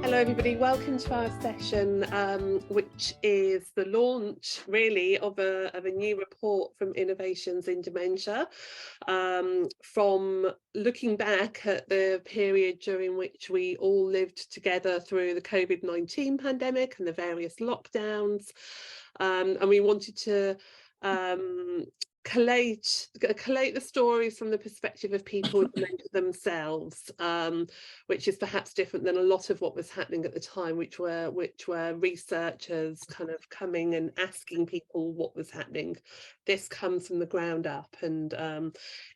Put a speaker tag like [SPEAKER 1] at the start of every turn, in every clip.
[SPEAKER 1] Hello everybody, welcome to our session, which is the launch really of a new report from Innovations in Dementia, from looking back at the period during which we all lived together through the COVID-19 pandemic and the various lockdowns, and we wanted to collate the stories from the perspective of people with dementia themselves, which is perhaps different than a lot of what was happening at the time, which were researchers kind of coming and asking people what was happening. This comes from the ground up, and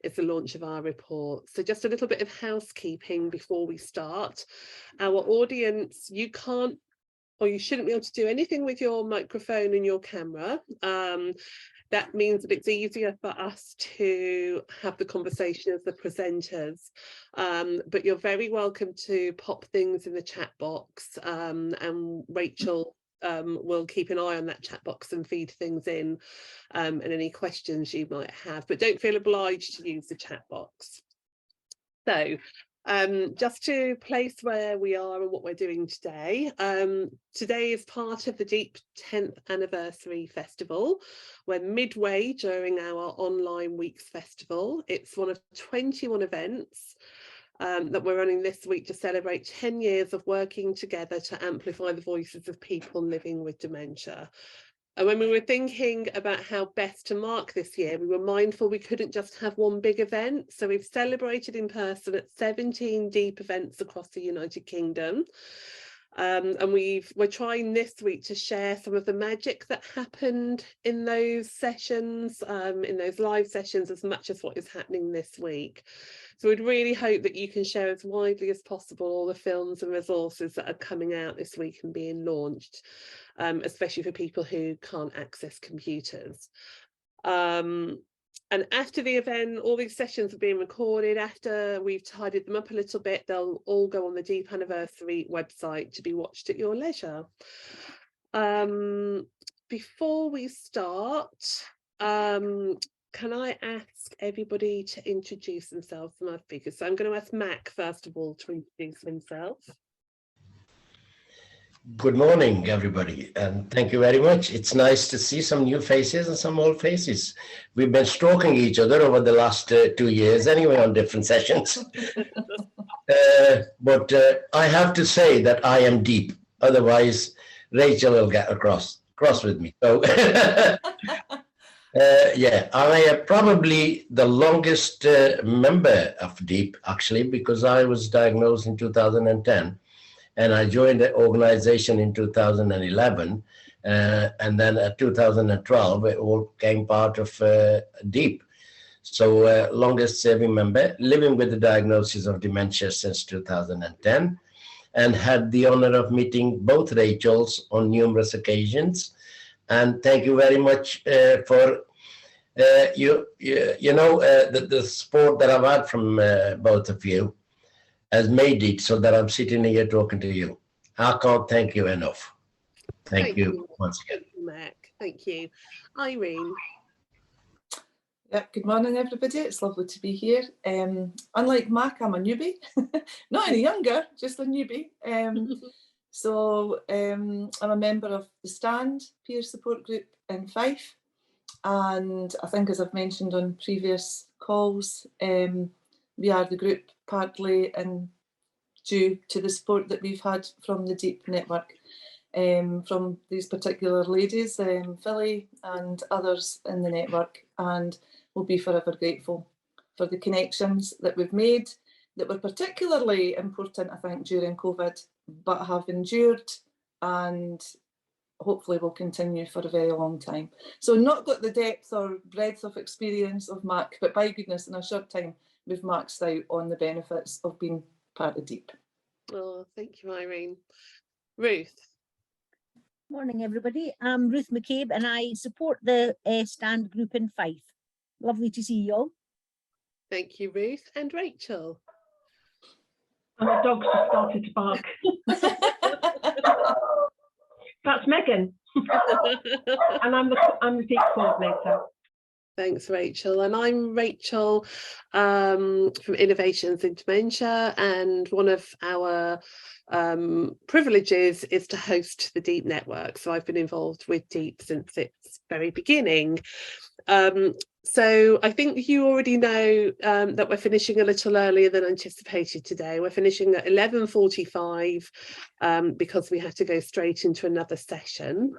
[SPEAKER 1] it's the launch of our report. So just a little bit of housekeeping before we start. Our audience, you can't or you shouldn't be able to do anything with your microphone and your camera. That means that it's easier for us to have the conversation as the presenters, but you're very welcome to pop things in the chat box, and Rachel will keep an eye on that chat box and feed things in, and any questions you might have, but don't feel obliged to use the chat box. So just to place where we are and what we're doing today. Today is part of the Deep 10th Anniversary Festival. We're midway during our online weeks festival. It's one of 21 events that we're running this week to celebrate 10 years of working together to amplify the voices of people living with dementia. And when we were thinking about how best to mark this year, we were mindful we couldn't just have one big event. So we've celebrated in person at 17 deep events across the United Kingdom. And we're trying this week to share some of the magic that happened in those sessions, in those live sessions, as much as what is happening this week. So we'd really hope that you can share as widely as possible all the films and resources that are coming out this week and being launched, especially for people who can't access computers. And after the event, all these sessions are being recorded. After we've tidied them up a little bit, they'll all go on the Deep Anniversary website to be watched at your leisure. Before we start, can I ask everybody to introduce themselves to my speakers? So I'm going to ask Mac, first of all, to introduce himself.
[SPEAKER 2] Good morning, everybody, and thank you very much. It's nice to see some new faces and some old faces. We've been stroking each other over the last 2 years anyway on different sessions. But I have to say that I am deep. Otherwise, Rachel will get cross with me. So, yeah, I am probably the longest member of Deep, actually, because I was diagnosed in 2010. And I joined the organization in 2011, and then at 2012, it all came part of Deep. So longest serving member, living with the diagnosis of dementia since 2010, and had the honor of meeting both Rachels on numerous occasions. And thank you very much for the support that I've had from both of you has made it so that I'm sitting here talking to you. I can't thank you enough. Thank you once again.
[SPEAKER 1] Thank you, Mac. Thank you. Irene.
[SPEAKER 3] Yeah, good morning, everybody. It's lovely to be here. Unlike Mac, I'm a newbie. Not any younger, just a newbie. So I'm a member of the Stand peer support group in Fife. And I think, as I've mentioned on previous calls, we are the group partly and due to the support that we've had from the Deep network, from these particular ladies, Philly and others in the network, and we'll be forever grateful for the connections that we've made that were particularly important, I think, during COVID, but have endured and hopefully will continue for a very long time. So not got the depth or breadth of experience of Mac, but by goodness, in a short time, we've maxed out on the benefits of being part of Deep.
[SPEAKER 1] Oh, thank you, Irene. Ruth.
[SPEAKER 4] Morning, everybody. I'm Ruth McCabe, and I support the Stand group in Fife. Lovely to see you all.
[SPEAKER 1] Thank you, Ruth. And Rachel.
[SPEAKER 5] My dog's just started to bark. That's Megan. And I'm the Deep coordinator.
[SPEAKER 1] Thanks, Rachel. And I'm Rachel from Innovations in Dementia, and one of our privileges is to host the Deep Network. So I've been involved with Deep since its very beginning. So I think you already know that we're finishing a little earlier than anticipated today. We're finishing at 11:45 because we had to go straight into another session.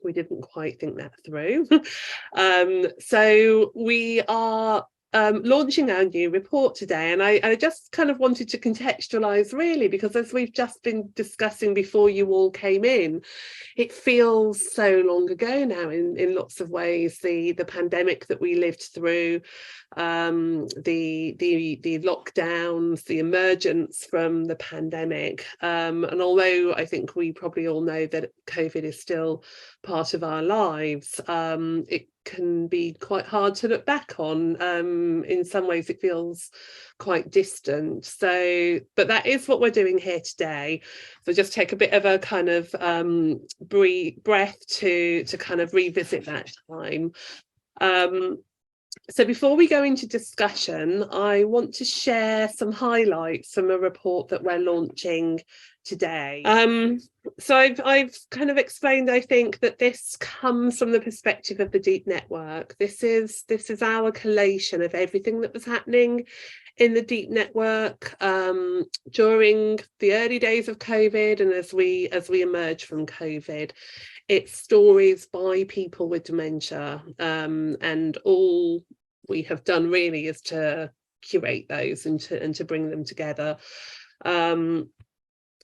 [SPEAKER 1] We didn't quite think that through. So we are launching our new report today, and I just kind of wanted to contextualise really, because as we've just been discussing before you all came in, it feels so long ago now in lots of ways. The pandemic that we lived through, the lockdowns, the emergence from the pandemic, and although I think we probably all know that COVID is still part of our lives, it can be quite hard to look back on. In some ways it feels quite distant, so but that is what we're doing here today. So just take a bit of a kind of breath to kind of revisit that time. So before we go into discussion, I want to share some highlights from a report that we're launching today. So I've kind of explained, I think, that this comes from the perspective of the Deep Network. This is our collation of everything that was happening in the Deep Network during the early days of COVID, and as we emerge from COVID. It's stories by people with dementia, and all we have done really is to curate those and to bring them together.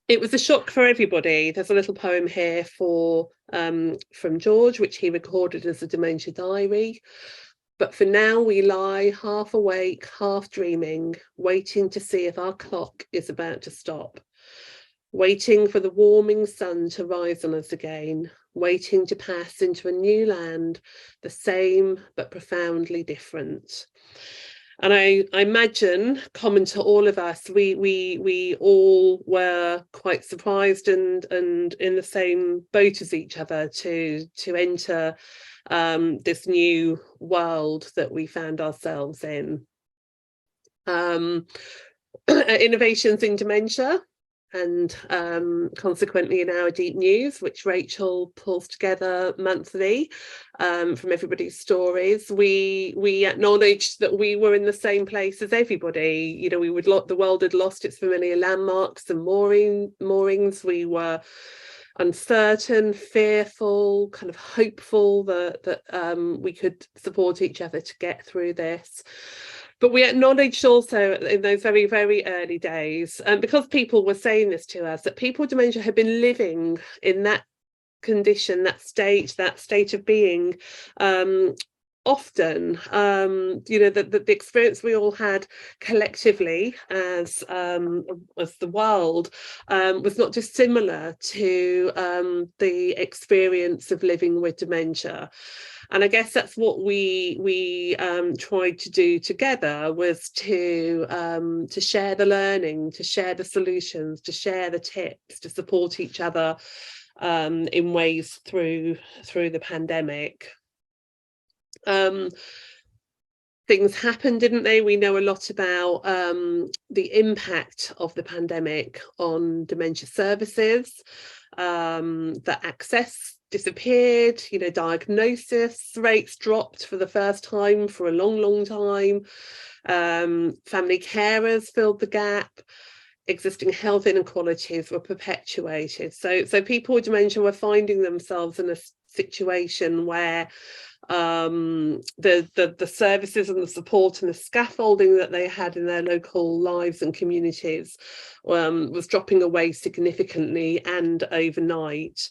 [SPEAKER 1] It was a shock for everybody. There's a little poem here from George, which he recorded as a dementia diary. But for now we lie half awake, half dreaming, waiting to see if our clock is about to stop. Waiting for the warming sun to rise on us again, waiting to pass into a new land, the same but profoundly different. And I imagine, common to all of us, we all were quite surprised and in the same boat as each other to enter this new world that we found ourselves in. Innovations in Dementia, and consequently in our Deep News, which Rachel pulls together monthly from everybody's stories, we acknowledged that we were in the same place as everybody. You know, the world had lost its familiar landmarks and moorings. We were uncertain, fearful, kind of hopeful that we could support each other to get through this. But we acknowledged also in those very, very early days, because people were saying this to us, that people with dementia had been living in that condition, that state of being, often. You know, the experience we all had collectively as the world was not dissimilar to the experience of living with dementia. And I guess that's what we tried to do together, was to share the learning, to share the solutions, to share the tips, to support each other in ways through the pandemic. Things happened, didn't they? We know a lot about the impact of the pandemic on dementia services, that access disappeared, you know, diagnosis rates dropped for the first time for a long time. Family carers filled the gap. Existing health inequalities were perpetuated. So people with dementia were finding themselves in a situation where the services and the support and the scaffolding that they had in their local lives and communities was dropping away significantly and overnight.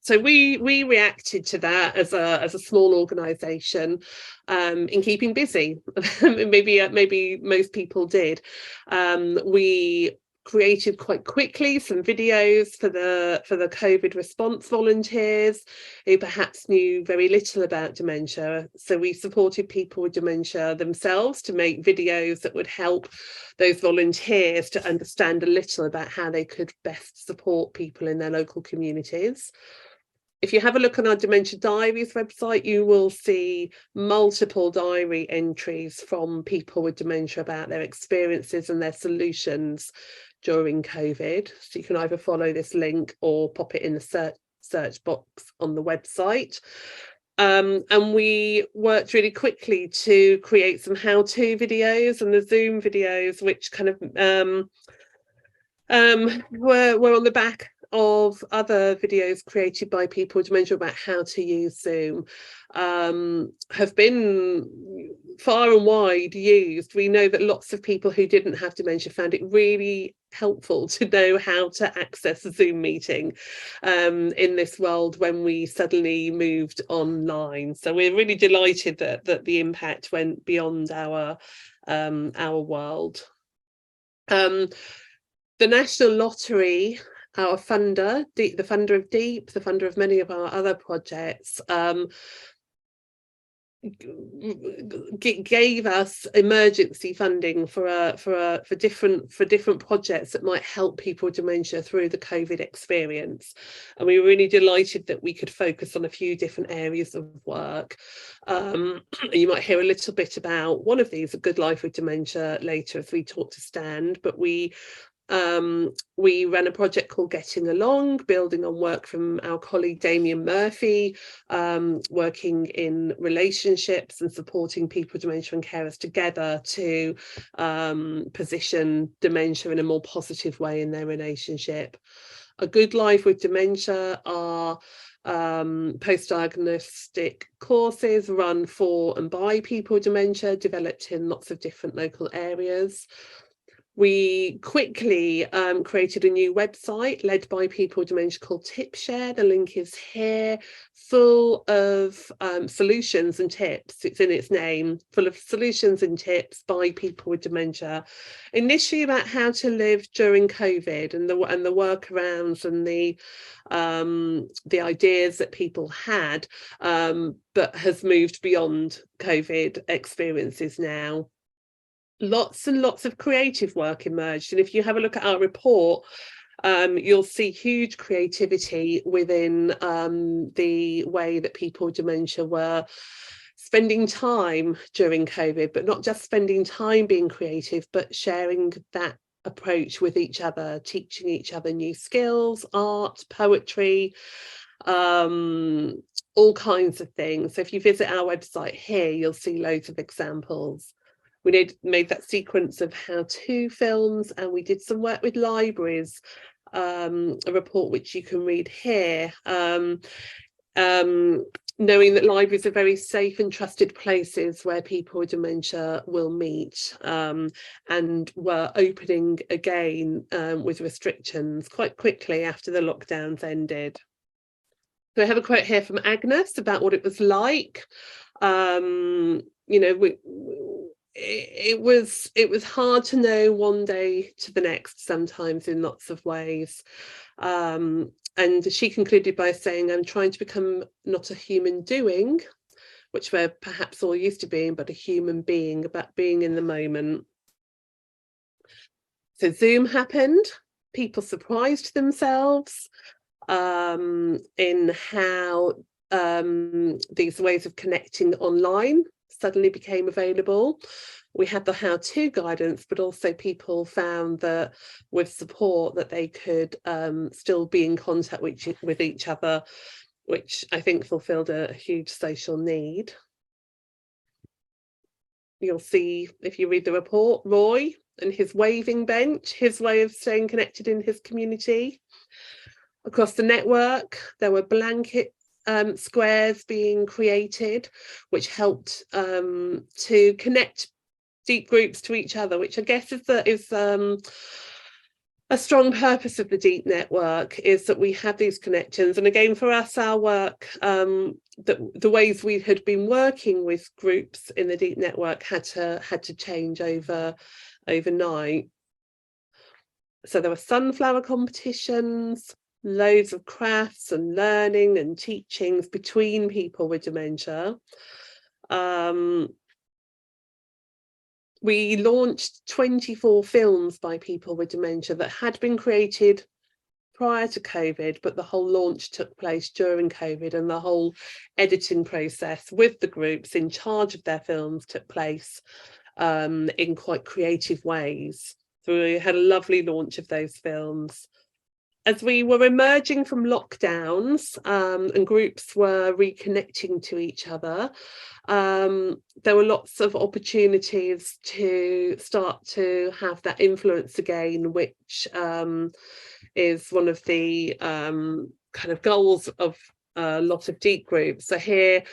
[SPEAKER 1] So we reacted to that as a small organisation, in keeping busy. maybe most people did. We created quite quickly some videos for the COVID response volunteers who perhaps knew very little about dementia. So we supported people with dementia themselves to make videos that would help those volunteers to understand a little about how they could best support people in their local communities. if you have a look on our Dementia Diaries website, you will see multiple diary entries from people with dementia about their experiences and their solutions during COVID. So you can either follow this link or pop it in the search box on the website. And we worked really quickly to create some how-to videos and the Zoom videos, which kind of were on the back of other videos created by people with dementia about how to use Zoom, have been far and wide used. We know that lots of people who didn't have dementia found it really helpful to know how to access a Zoom meeting in this world when we suddenly moved online. So we're really delighted that the impact went beyond our world. The National Lottery, our funder, the funder of Deep, the funder of many of our other projects, gave us emergency funding for different projects that might help people with dementia through the COVID experience, and we were really delighted that we could focus on a few different areas of work. You might hear a little bit about one of these, A Good Life with Dementia, later as we talk to Stand, but we ran a project called Getting Along, building on work from our colleague Damien Murphy, working in relationships and supporting people with dementia and carers together to position dementia in a more positive way in their relationship. A Good Life with Dementia are post-diagnostic courses run for and by people with dementia, developed in lots of different local areas. We quickly created a new website led by people with dementia called TipShare. The link is here, full of solutions and tips. It's in its name, full of solutions and tips by people with dementia, initially about how to live during COVID and the workarounds and the ideas that people had, but has moved beyond COVID experiences now. Lots and lots of creative work emerged, and if you have a look at our report, you'll see huge creativity within the way that people with dementia were spending time during COVID, but not just spending time being creative, but sharing that approach with each other, teaching each other new skills, art, poetry, all kinds of things. So if you visit our website here, you'll see loads of examples. We made that sequence of how-to films, and we did some work with libraries, a report which you can read here, knowing that libraries are very safe and trusted places where people with dementia will meet, and were opening again with restrictions quite quickly after the lockdowns ended. So I have a quote here from Agnes about what it was like. It was hard to know one day to the next sometimes in lots of ways, and she concluded by saying, I'm trying to become not a human doing, which we're perhaps all used to being, but a human being, about being in the moment. So Zoom happened, people surprised themselves in how these ways of connecting online suddenly became available. We had the how-to guidance, but also people found that with support that they could still be in contact with each other, which I think fulfilled a huge social need. You'll see, if you read the report, Roy and his waving bench, his way of staying connected in his community. Across the network, there were blanket squares being created, which helped to connect deep groups to each other, which I guess is a strong purpose of the Deep network, is that we have these connections. And again, for us, our work, the ways we had been working with groups in the Deep network had to change overnight. So there were sunflower competitions, loads of crafts and learning and teachings between people with dementia. We launched 24 films by people with dementia that had been created prior to COVID, but the whole launch took place during COVID, and the whole editing process with the groups in charge of their films took place in quite creative ways. So we had a lovely launch of those films. As we were emerging from lockdowns and groups were reconnecting to each other, there were lots of opportunities to start to have that influence again, which is one of the kind of goals of a lot of deep groups. So here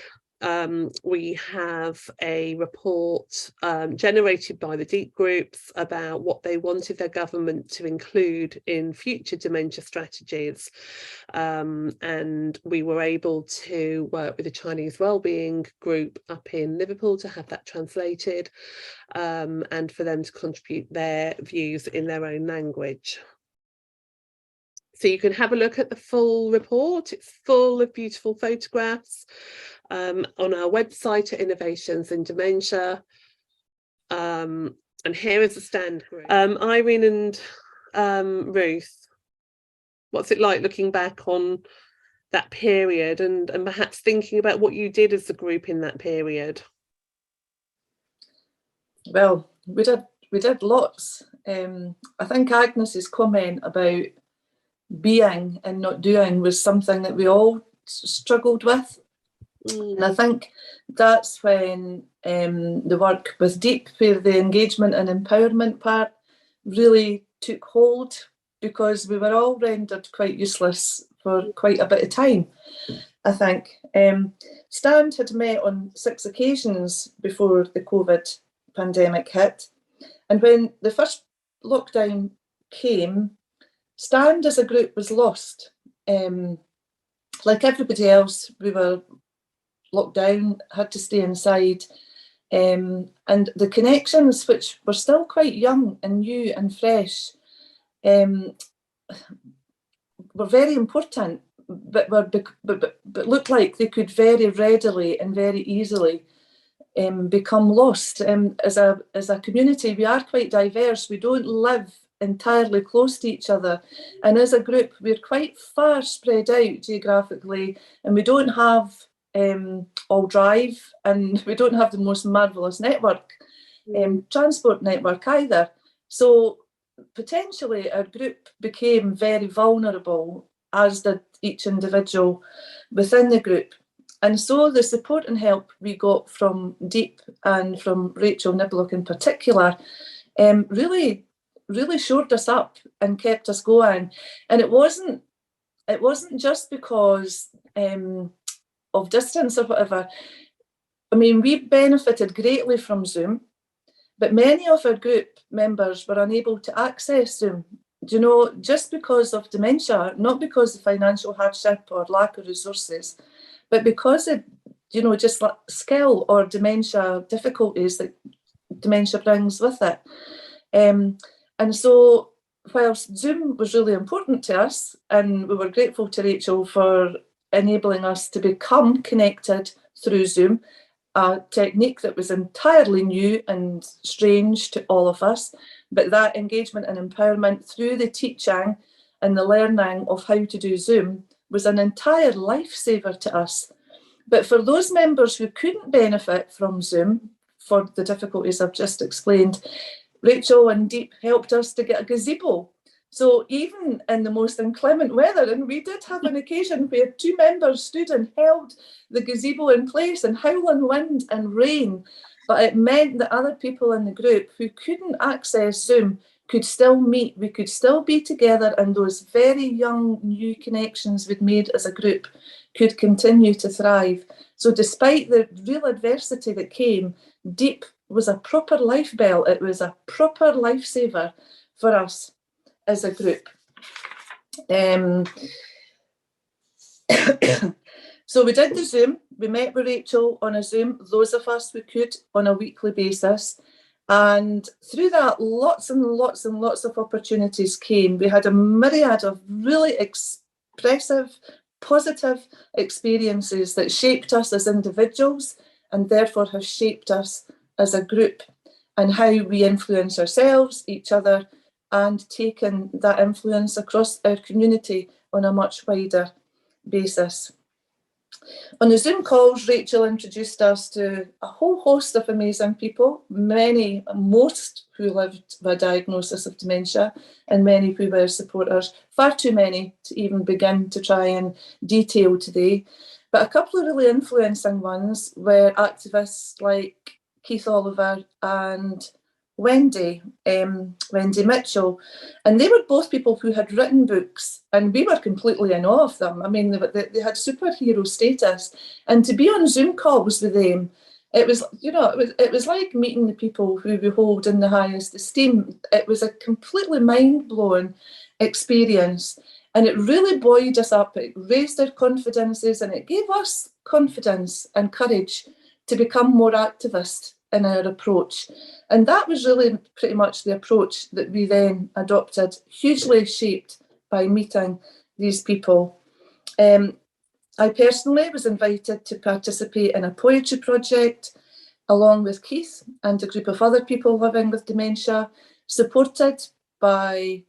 [SPEAKER 1] we have a report generated by the deep groups about what they wanted their government to include in future dementia strategies, and we were able to work with a Chinese wellbeing group up in Liverpool to have that translated, and for them to contribute their views in their own language. So you can have a look at the full report. It's full of beautiful photographs on our website at Innovations in Dementia. And here is the stand group. Irene and Ruth, what's it like looking back on that period and perhaps thinking about what you did as a group in that period?
[SPEAKER 3] Well, we did lots. I think Agnes's comment about being and not doing was something that we all struggled with. And I think that's when the work with Deep, where the engagement and empowerment part really took hold, because we were all rendered quite useless for quite a bit of time, I think. Stand had met on 6 occasions before the COVID pandemic hit. And when the first lockdown came, Stand as a group was lost. Like everybody else, we were locked down, had to stay inside. And the connections, which were still quite young and new and fresh, were very important, but looked like they could very readily and very easily become lost. As a community, we are quite diverse. We don't live entirely close to each other, and as a group we're quite far spread out geographically, and we don't have all drive, and we don't have the most marvellous network, transport network either. So potentially our group became very vulnerable, as did each individual within the group. And so the support and help we got from Deep and from Rachel Niblock in particular really shored us up and kept us going. And it wasn't just because of distance or whatever. I mean, we benefited greatly from Zoom, but many of our group members were unable to access Zoom, you know, just because of dementia, not because of financial hardship or lack of resources, but because of, you know, just like skill or dementia difficulties that dementia brings with it. And so whilst Zoom was really important to us, and we were grateful to Rachel for enabling us to become connected through Zoom, a technique that was entirely new and strange to all of us, but that engagement and empowerment through the teaching and the learning of how to do Zoom was an entire lifesaver to us. But for those members who couldn't benefit from Zoom for the difficulties I've just explained, Rachel and Deep helped us to get a gazebo. So even in the most inclement weather, and we did have an occasion where 2 members stood and held the gazebo in place in howling wind and rain, but it meant that other people in the group who couldn't access Zoom could still meet, we could still be together, and those very young new connections we'd made as a group could continue to thrive. So despite the real adversity that came, Deep was a proper life belt. It was a proper lifesaver for us as a group. So we did the Zoom. We met with Rachel on a Zoom, those of us who could, on a weekly basis. And through that, lots and lots and lots of opportunities came. We had a myriad of really expressive, positive experiences that shaped us as individuals, and therefore have shaped us as a group, and how we influence ourselves, each other, and taken that influence across our community on a much wider basis. On the Zoom calls, Rachel introduced us to a whole host of amazing people, most who lived with a diagnosis of dementia, and many who were supporters, far too many to even begin to try and detail today. But a couple of really influencing ones were activists like Keith Oliver and Wendy Mitchell, and they were both people who had written books, and we were completely in awe of them. I mean, they had superhero status, and to be on Zoom calls with them, it was, you know, it was like meeting the people who we hold in the highest esteem. It was a completely mind-blowing experience, and it really buoyed us up. It raised our confidences, and it gave us confidence and courage to become more activist in our approach. And that was really pretty much the approach that we then adopted, hugely shaped by meeting these people. I personally was invited to participate in a poetry project along with Keith and a group of other people living with dementia, supported by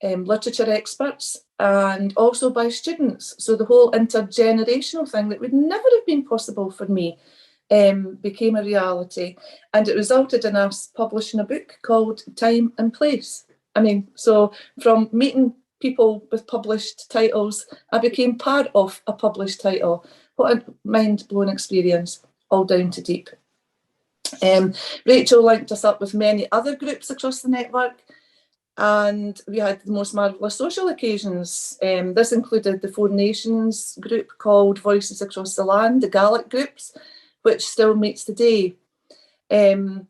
[SPEAKER 3] literature experts and also by students. So the whole intergenerational thing that would never have been possible for me became a reality, and it resulted in us publishing a book called Time and Place. I mean, so from meeting people with published titles, I became part of a published title. What a mind-blowing experience, all down to deep. Rachel linked us up with many other groups across the network, and we had the most marvellous social occasions. This included the Four Nations group called Voices Across the Land, the Gaelic groups, which still meets today. And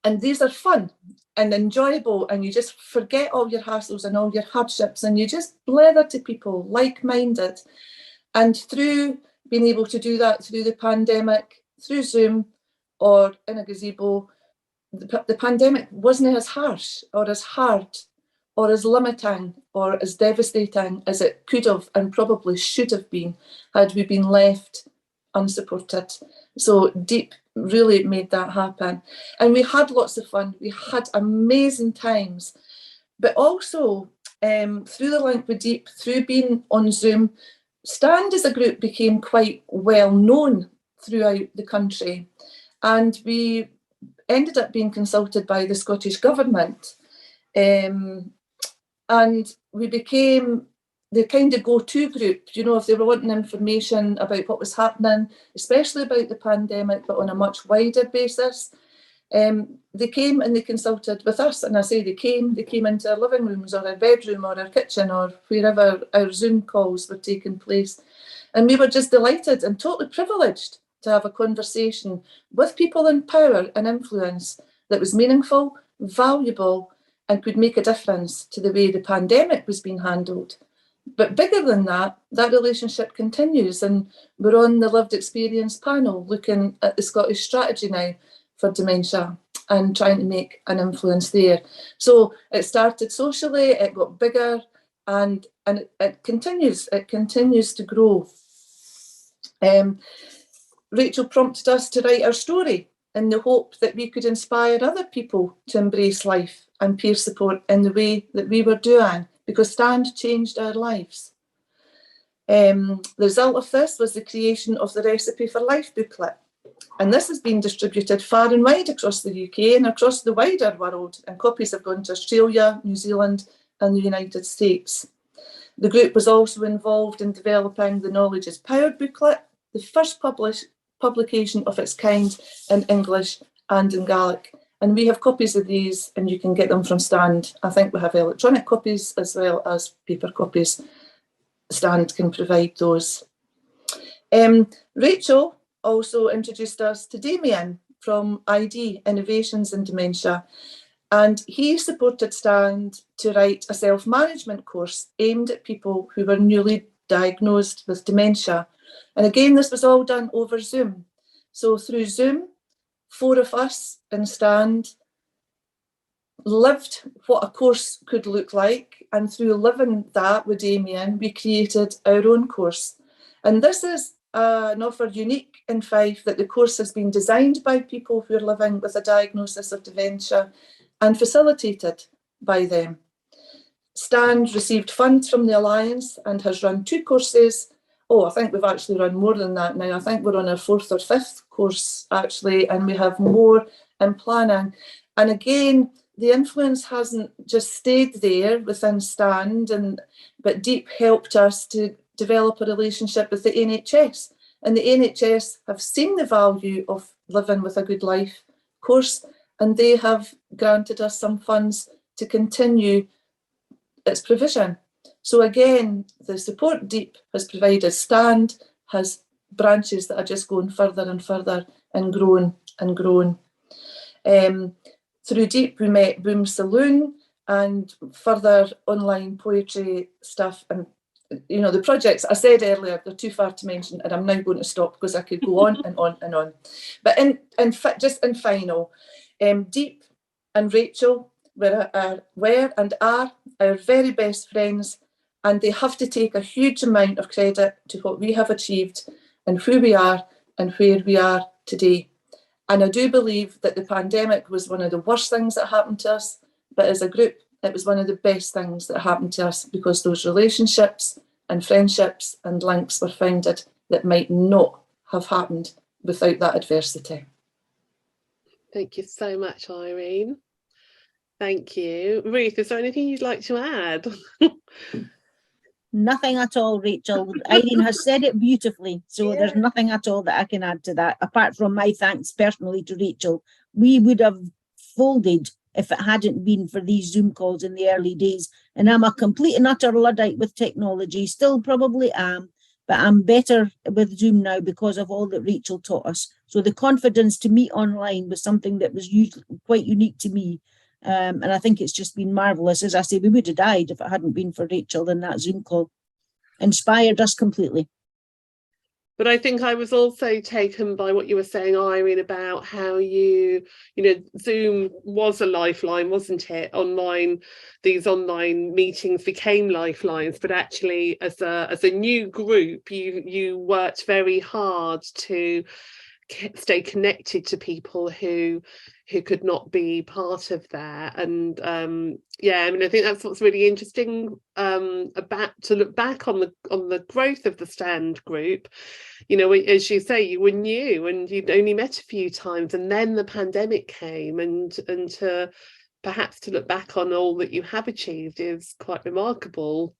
[SPEAKER 3] these are fun and enjoyable, and you just forget all your hassles and all your hardships, and you just blether to people like-minded. And through being able to do that through the pandemic, through Zoom or in a gazebo, the pandemic wasn't as harsh or as hard or as limiting or as devastating as it could have and probably should have been had we been left unsupported. So Deep really made that happen, and we had lots of fun. We had amazing times, but also through the link with Deep, through being on Zoom, Stand as a group became quite well known throughout the country, and we ended up being consulted by the Scottish Government, and we became the kind of go-to group, you know, if they were wanting information about what was happening, especially about the pandemic, but on a much wider basis. They came and they consulted with us, and I say they came into our living rooms or our bedroom or our kitchen or wherever our Zoom calls were taking place. And we were just delighted and totally privileged to have a conversation with people in power and influence that was meaningful, valuable, and could make a difference to the way the pandemic was being handled. But bigger than that, that relationship continues, and we're on the lived experience panel looking at the Scottish strategy now for dementia and trying to make an influence there. So it started socially, it got bigger, and it continues to grow. Rachel prompted us to write our story in the hope that we could inspire other people to embrace life and peer support in the way that we were doing, because Stand changed our lives. The result of this was the creation of the Recipe for Life booklet. And this has been distributed far and wide across the UK and across the wider world, and copies have gone to Australia, New Zealand and the United States. The group was also involved in developing the Knowledge is Power booklet, the first publication of its kind in English and in Gaelic. And we have copies of these, and you can get them from Stand. I think we have electronic copies as well as paper copies. Stand can provide those. Rachel also introduced us to Damien from ID, Innovations in Dementia, and he supported Stand to write a self-management course aimed at people who were newly diagnosed with dementia. And again, this was all done over Zoom. So through Zoom, 4 of us in Stand lived what a course could look like, and through living that with Damien, we created our own course. And this is an offer unique in Fife, that the course has been designed by people who are living with a diagnosis of dementia and facilitated by them. Stand received funds from the Alliance and has run 2 courses. Oh, I think we've actually run more than that now. I think we're on our 4th or 5th course actually, and we have more in planning. And again, the influence hasn't just stayed there within Stand, but Deep helped us to develop a relationship with the NHS. And the NHS have seen the value of living with a good life course, and they have granted us some funds to continue its provision. So again, the support Deep has provided, Stand has branches that are just going further and further and growing and growing. Through Deep, we met Boom Saloon and further online poetry stuff. And you know, the projects I said earlier, they're too far to mention, and I'm now going to stop because I could go on and on and on. But just in final, Deep and Rachel were and are our very best friends, and they have to take a huge amount of credit to what we have achieved and who we are and where we are today. And I do believe that the pandemic was one of the worst things that happened to us, but as a group, it was one of the best things that happened to us, because those relationships and friendships and links were founded that might not have happened without that adversity.
[SPEAKER 1] Thank you so much, Irene. Thank you. Ruth, is there anything you'd like to add?
[SPEAKER 4] Nothing at all, Rachel. Irene has said it beautifully, so there's nothing at all that I can add to that, apart from my thanks personally to Rachel. We would have folded if it hadn't been for these Zoom calls in the early days, and I'm a complete and utter Luddite with technology, still probably am, but I'm better with Zoom now because of all that Rachel taught us. So the confidence to meet online was something that was quite unique to me. And I think it's just been marvellous. As I say, we would have died if it hadn't been for Rachel, and that Zoom call inspired us completely.
[SPEAKER 1] But I think I was also taken by what you were saying, Irene, about how Zoom was a lifeline, wasn't it? These online meetings became lifelines, but actually as a new group, you worked very hard to stay connected to people who could not be part of that. And I think that's what's really interesting about to look back on the growth of the Stand group. As you say, you were new and you'd only met a few times, and then the pandemic came, and to perhaps to look back on all that you have achieved is quite remarkable.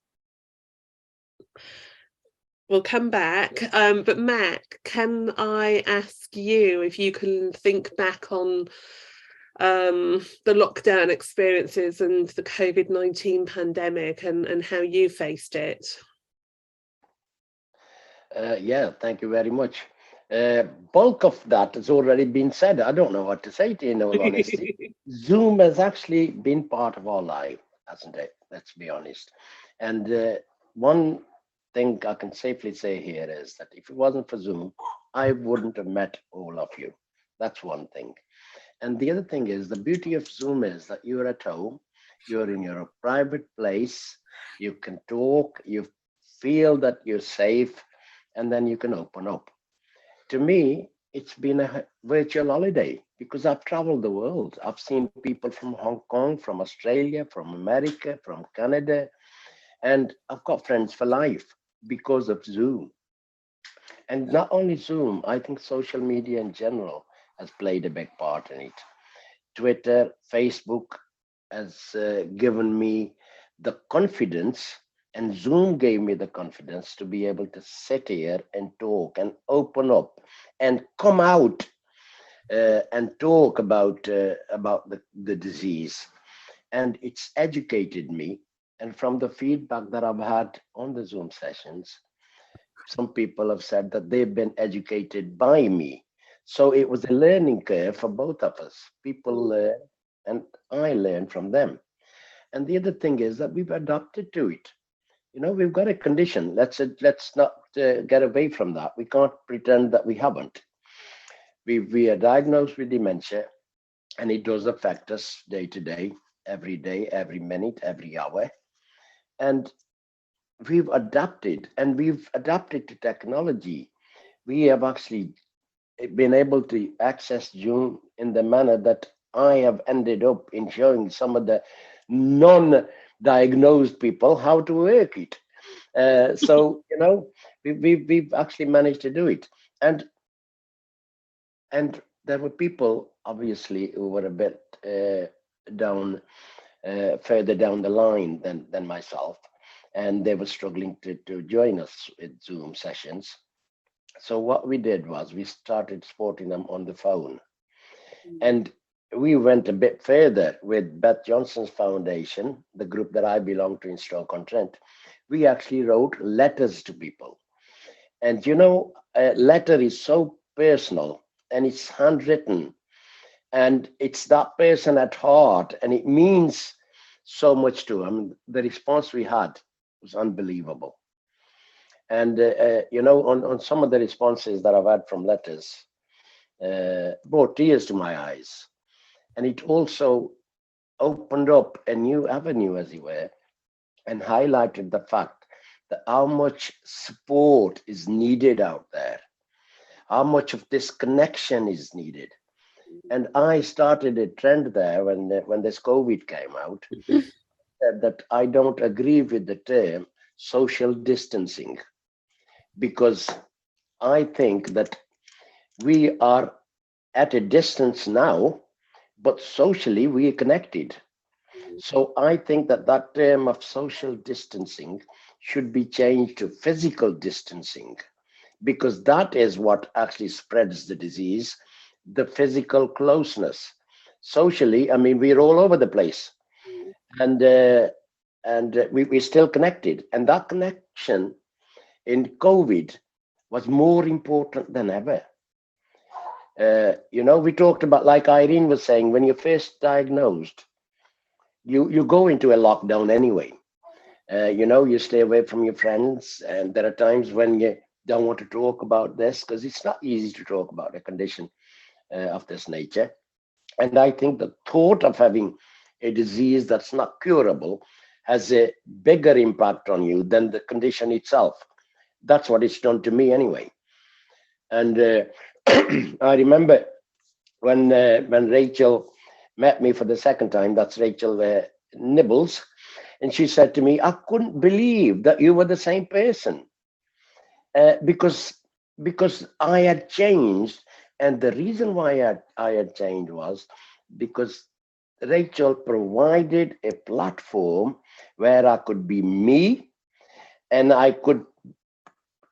[SPEAKER 1] We'll come back, but Mac, can I ask you if you can think back on the lockdown experiences and the COVID-19 pandemic and how you faced it?
[SPEAKER 2] Thank you very much. Bulk of that has already been said. I don't know what to say to you, in all honesty. Zoom has actually been part of our life, hasn't it? Let's be honest. And one thing I can safely say here is that if it wasn't for Zoom, I wouldn't have met all of you. That's one thing. And the other thing is, the beauty of Zoom is that you're at home, you're in your private place, you can talk, you feel that you're safe, and then you can open up. To me, it's been a virtual holiday because I've traveled the world. I've seen people from Hong Kong, from Australia, from America, from Canada, and I've got friends for life because of Zoom. And not only Zoom, I think social media in general has played a big part in it. Twitter, Facebook has given me the confidence, and Zoom gave me the confidence to be able to sit here and talk and open up and come out and talk about the disease. And it's educated me. And from the feedback that I've had on the Zoom sessions, some people have said that they've been educated by me. So it was a learning curve for both of us. People learn, and I learn from them. And the other thing is that we've adapted to it. We've got a condition. Let's not get away from that. We can't pretend that we haven't. We are diagnosed with dementia, and it does affect us day to day, every minute, every hour. And we've adapted to technology. We have actually been able to access Zoom in the manner that I have ended up in showing some of the non-diagnosed people how to work it. So, you know, we've actually managed to do it. And there were people, obviously, who were a bit down, further down the line than myself, and they were struggling to join us with Zoom sessions. So what we did was we started supporting them on the phone. And we went a bit further with Beth Johnson's foundation, the group that I belong to in Stoke-on-Trent. We actually wrote letters to people. And you know, a letter is so personal and it's handwritten and it's that person at heart and it means so much to them. The response we had was unbelievable. And, you know, on some of the responses that I've had from letters, brought tears to my eyes. And it also opened up a new avenue, as it were, and highlighted the fact that how much support is needed out there, how much of this connection is needed. And I started a trend there when this COVID came out, that I don't agree with the term social distancing, because I think that we are at a distance now, but socially we are connected. So I think that that term of social distancing should be changed to physical distancing, because that is what actually spreads the disease, the physical closeness. Socially, I mean, we're all over the place, and we're still connected. And that connection in COVID was more important than ever. You know, we talked about, like Irene was saying, when you're first diagnosed, you go into a lockdown anyway. You know, you stay away from your friends, and there are times when you don't want to talk about this because it's not easy to talk about a condition of this nature. And I think the thought of having a disease that's not curable has a bigger impact on you than the condition itself. That's what it's done to me anyway. And I remember when Rachel met me for the second time, that's Rachel Nibbles, and she said to me, I couldn't believe that you were the same person, because I had changed. And the reason why I had changed was because Rachel provided a platform where I could be me, and I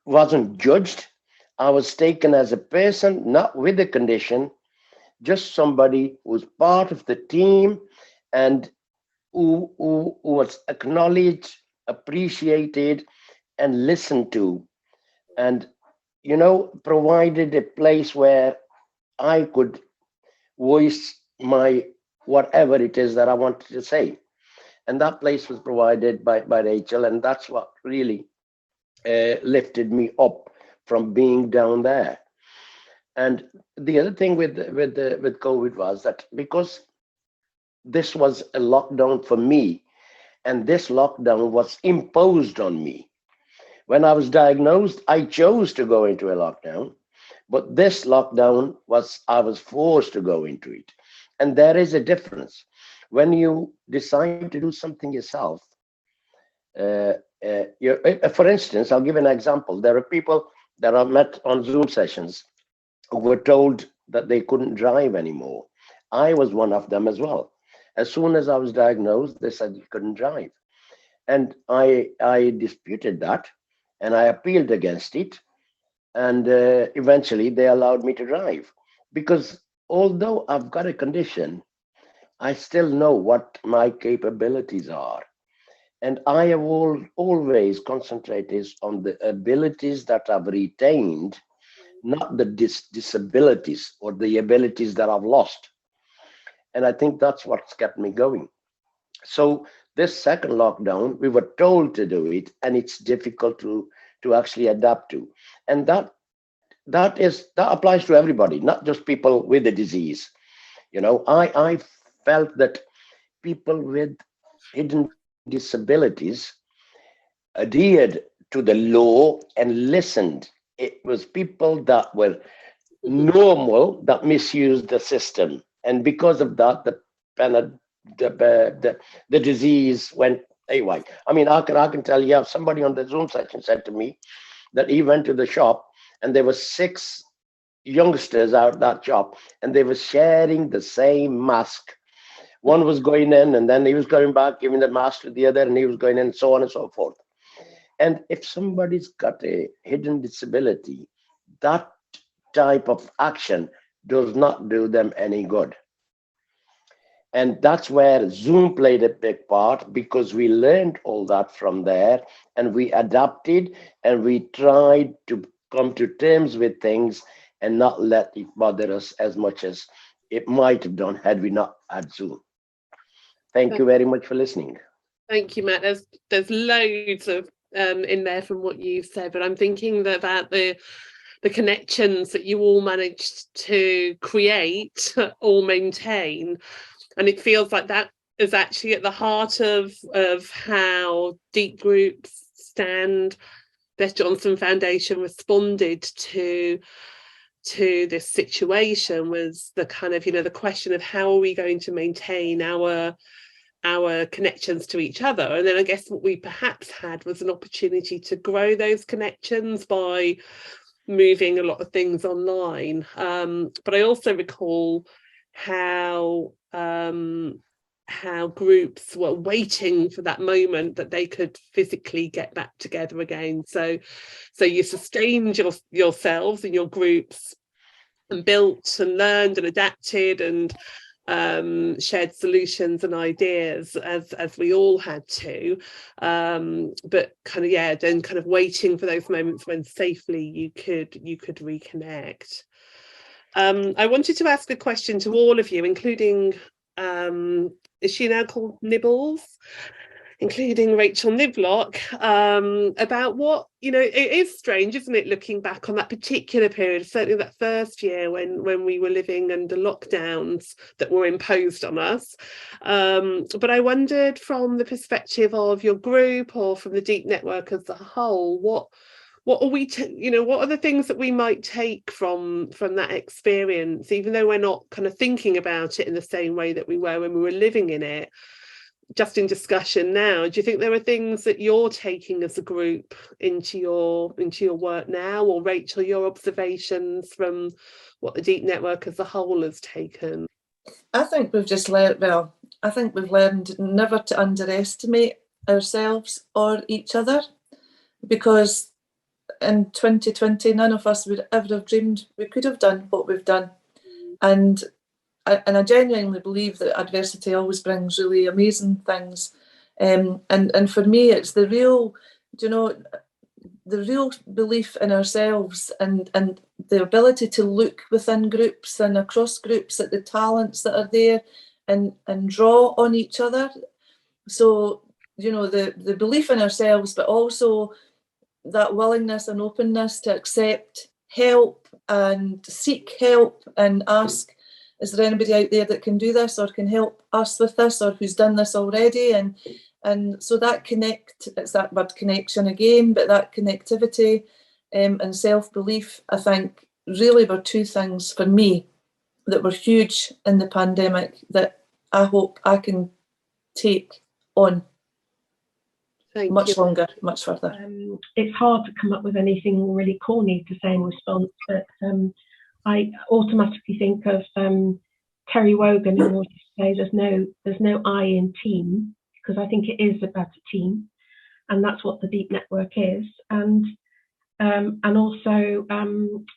[SPEAKER 2] wasn't judged. I was taken as a person, not with a condition, just somebody who's part of the team and who was acknowledged, appreciated, and listened to, and, you know, provided a place where I could voice my whatever it is that I wanted to say. And that place was provided by Rachel, and that's what really lifted me up from being down there. And the other thing with COVID was that because this was a lockdown for me, and this lockdown was imposed on me. When I was diagnosed, I chose to go into a lockdown, but this lockdown I was forced to go into it. And there is a difference. When you decide to do something yourself, for instance, I'll give an example. There are people that I've met on Zoom sessions who were told that they couldn't drive anymore. I was one of them as well. As soon as I was diagnosed, they said you couldn't drive. And I disputed that, and I appealed against it. And eventually they allowed me to drive, because although I've got a condition, I still know what my capabilities are. And I have always concentrated on the abilities that I've retained, not the disabilities or the abilities that I've lost. And I think that's what's kept me going. So this second lockdown, we were told to do it, and it's difficult to actually adapt to. And that applies to everybody, not just people with the disease. You know, I felt that people with hidden disabilities adhered to the law and listened. It was people that were normal that misused the system, and because of that, the the disease went away. I mean, I can tell you, somebody on the Zoom session said to me that he went to the shop and there were 6 youngsters out that shop and they were sharing the same mask. One was going in and then he was going back, giving the mask to the other, and he was going in, so on and so forth. And if somebody's got a hidden disability, that type of action does not do them any good. And that's where Zoom played a big part, because we learned all that from there and we adapted and we tried to come to terms with things and not let it bother us as much as it might have done had we not had Zoom. Thank you very much for listening.
[SPEAKER 1] Thank you, Matt. There's loads of in there from what you've said, but I'm thinking about the connections that you all managed to create or maintain, and it feels like that is actually at the heart of how Deep Groups Stand, Beth Johnson Foundation responded to this situation, was the kind of, the question of how are we going to maintain our connections to each other. And then I guess what we perhaps had was an opportunity to grow those connections by moving a lot of things online. But I also recall how groups were waiting for that moment that they could physically get back together again. So you sustained yourselves and your groups and built and learned and adapted and shared solutions and ideas as we all had to, but then waiting for those moments when safely you could reconnect. I wanted to ask a question to all of you, including is she now called Nibbles, including Rachel Niblock, about what, it is strange, isn't it, looking back on that particular period, certainly that first year when we were living under lockdowns that were imposed on us. But I wondered, from the perspective of your group or from the Deep Network as a whole, what are we, what are the things that we might take from that experience, even though we're not kind of thinking about it in the same way that we were when we were living in it? Just in discussion now, do you think there are things that you're taking as a group into your work now, or Rachel, your observations from what the Deep Network as a whole has taken?
[SPEAKER 3] I think we've just learned, I think we've learned never to underestimate ourselves or each other, because in 2020 none of us would ever have dreamed we could have done what we've done. And I genuinely believe that adversity always brings really amazing things. And for me, it's the real, the real belief in ourselves and the ability to look within groups and across groups at the talents that are there and draw on each other. So, the belief in ourselves, but also that willingness and openness to accept help and seek help and ask, is there anybody out there that can do this or can help us with this, or who's done this already? And so that it's that word connection again, but that connectivity and self-belief, I think, really were 2 things for me that were huge in the pandemic that I hope I can take on much longer, much further.
[SPEAKER 5] It's hard to come up with anything really corny to say in response, but I automatically think of Terry Wogan, who always say there's no I in team, because I think it is about a team, and that's what the Deep Network is. And also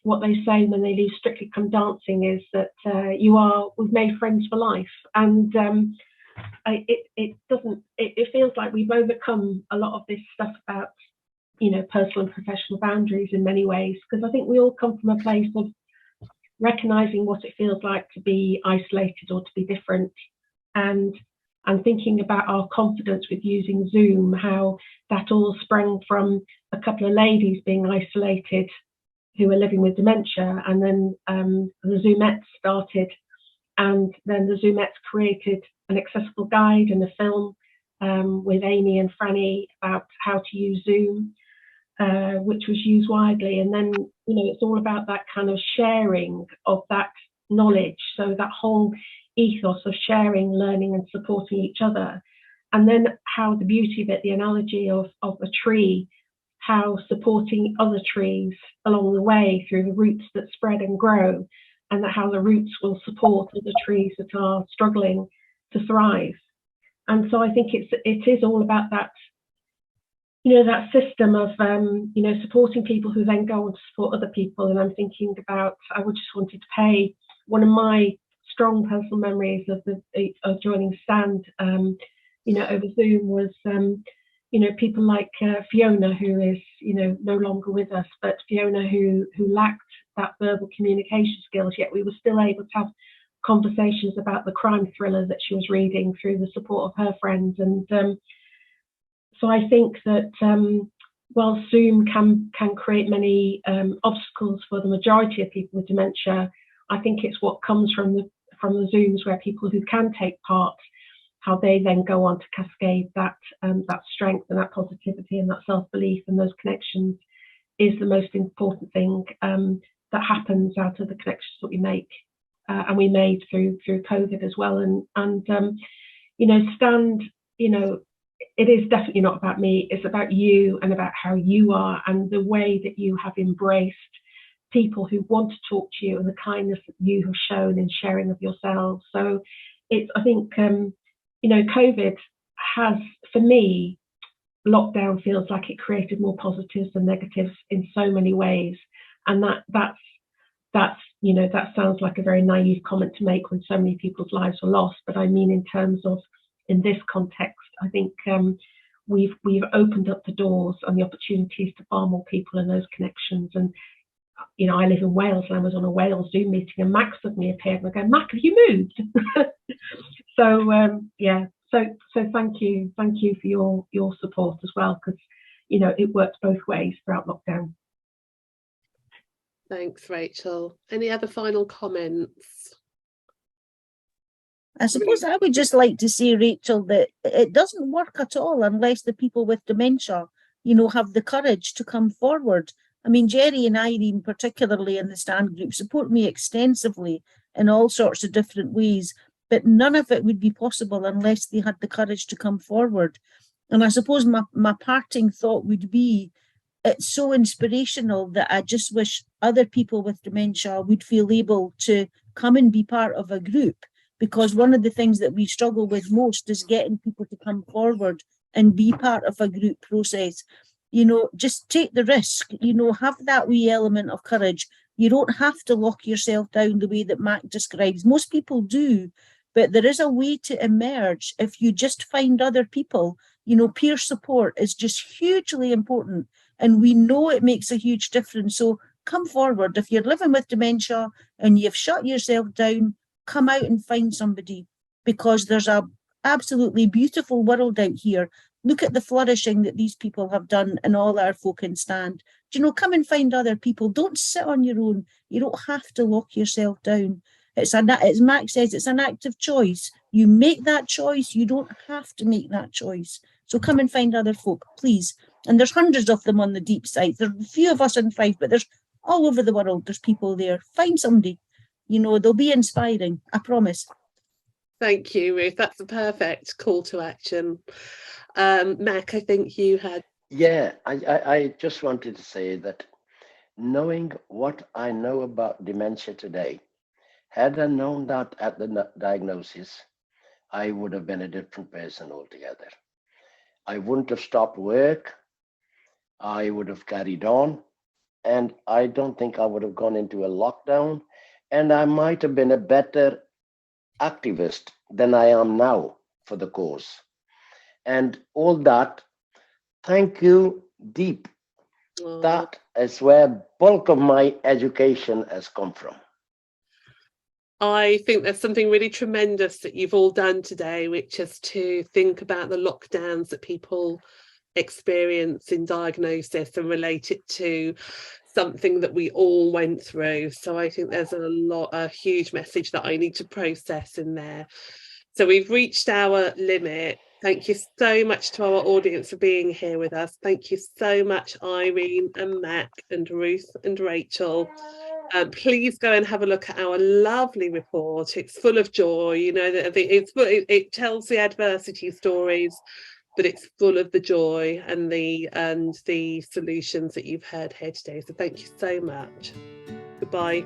[SPEAKER 5] what they say when they leave Strictly Come Dancing is that we've made friends for life, and it feels like we've overcome a lot of this stuff about personal and professional boundaries in many ways, because I think we all come from a place of recognizing what it feels like to be isolated or to be different, and thinking about our confidence with using Zoom, how that all sprang from a couple of ladies being isolated who were living with dementia, and then the Zoomettes started, and then the Zoomettes created an accessible guide and a film with Amy and Franny about how to use Zoom, which was used widely. And then, it's all about that kind of sharing of that knowledge. So that whole ethos of sharing, learning and supporting each other. And then how the beauty of it, the analogy of a tree, how supporting other trees along the way through the roots that spread and grow, and that how the roots will support other trees that are struggling to thrive. And so I think it is all about that, that system of, supporting people who then go on to support other people. And I'm thinking about, I would just wanted to pay one of my strong personal memories of joining Stand, over Zoom was, people like Fiona, who is, no longer with us, but Fiona who lacked that verbal communication skills, yet we were still able to have conversations about the crime thriller that she was reading through the support of her friends. And so I think that while Zoom can create many obstacles for the majority of people with dementia, I think it's what comes from the Zooms where people who can take part, how they then go on to cascade that strength and that positivity and that self-belief and those connections is the most important thing that happens out of the connections that we make, and we made through COVID as well. And Stand, it is definitely not about me. It's about you and about how you are and the way that you have embraced people who want to talk to you and the kindness that you have shown in sharing of yourselves. So I think COVID has, for me, lockdown feels like it created more positives than negatives in so many ways. And that sounds like a very naive comment to make when so many people's lives were lost. But I mean, in terms of, in this context, I think we've opened up the doors and the opportunities to far more people and those connections. And I live in Wales, and I was on a Wales Zoom meeting, and Mac suddenly appeared, and I go, Mac, have you moved? So thank you for your support as well, because it works both ways throughout lockdown.
[SPEAKER 1] Thanks, Rachel. Any other final comments?
[SPEAKER 4] I suppose I would just like to say, Rachel, that it doesn't work at all unless the people with dementia, have the courage to come forward. I mean, Jerry and Irene, particularly in the Stand group, support me extensively in all sorts of different ways, but none of it would be possible unless they had the courage to come forward. And I suppose my parting thought would be, it's so inspirational that I just wish other people with dementia would feel able to come and be part of a group, because one of the things that we struggle with most is getting people to come forward and be part of a group process. Just take the risk, have that wee element of courage. You don't have to lock yourself down the way that Mac describes. Most people do, but there is a way to emerge if you just find other people. Peer support is just hugely important, and we know it makes a huge difference. So come forward. If you're living with dementia and you've shut yourself down, come out and find somebody, because there's a absolutely beautiful world out here. Look at the flourishing that these people have done and all our folk in Stand. Come and find other people. Don't sit on your own. You don't have to lock yourself down. As Max says, it's an active choice. You make that choice. You don't have to make that choice. So come and find other folk, please. And there's hundreds of them on the deep side. There's a few of us in Fife, but there's all over the world. There's people there. Find somebody. They'll be inspiring. I promise.
[SPEAKER 1] Thank you, Ruth. That's a perfect call to action. Mac, I think you had.
[SPEAKER 2] Yeah, I just wanted to say that knowing what I know about dementia today, had I known that at the diagnosis, I would have been a different person altogether. I wouldn't have stopped work. I would have carried on. And I don't think I would have gone into a lockdown. And I might have been a better activist than I am now for the cause. And all that, thank you, Deep.
[SPEAKER 1] Oh.
[SPEAKER 2] That is where bulk of my education has come from.
[SPEAKER 1] I think there's something really tremendous that you've all done today, which is to think about the lockdowns that people experience in diagnosis and relate it to something that we all went through. So I think there's a huge message that I need to process in there. So we've reached our limit. Thank you so much to our audience for being here with us. Thank you so much, Irene and Mac and Ruth and Rachel. Please go and have a look at our lovely report. It's full of joy. You know, it tells the adversity stories, but it's full of the joy and the solutions that you've heard here today. So thank you so much. Goodbye.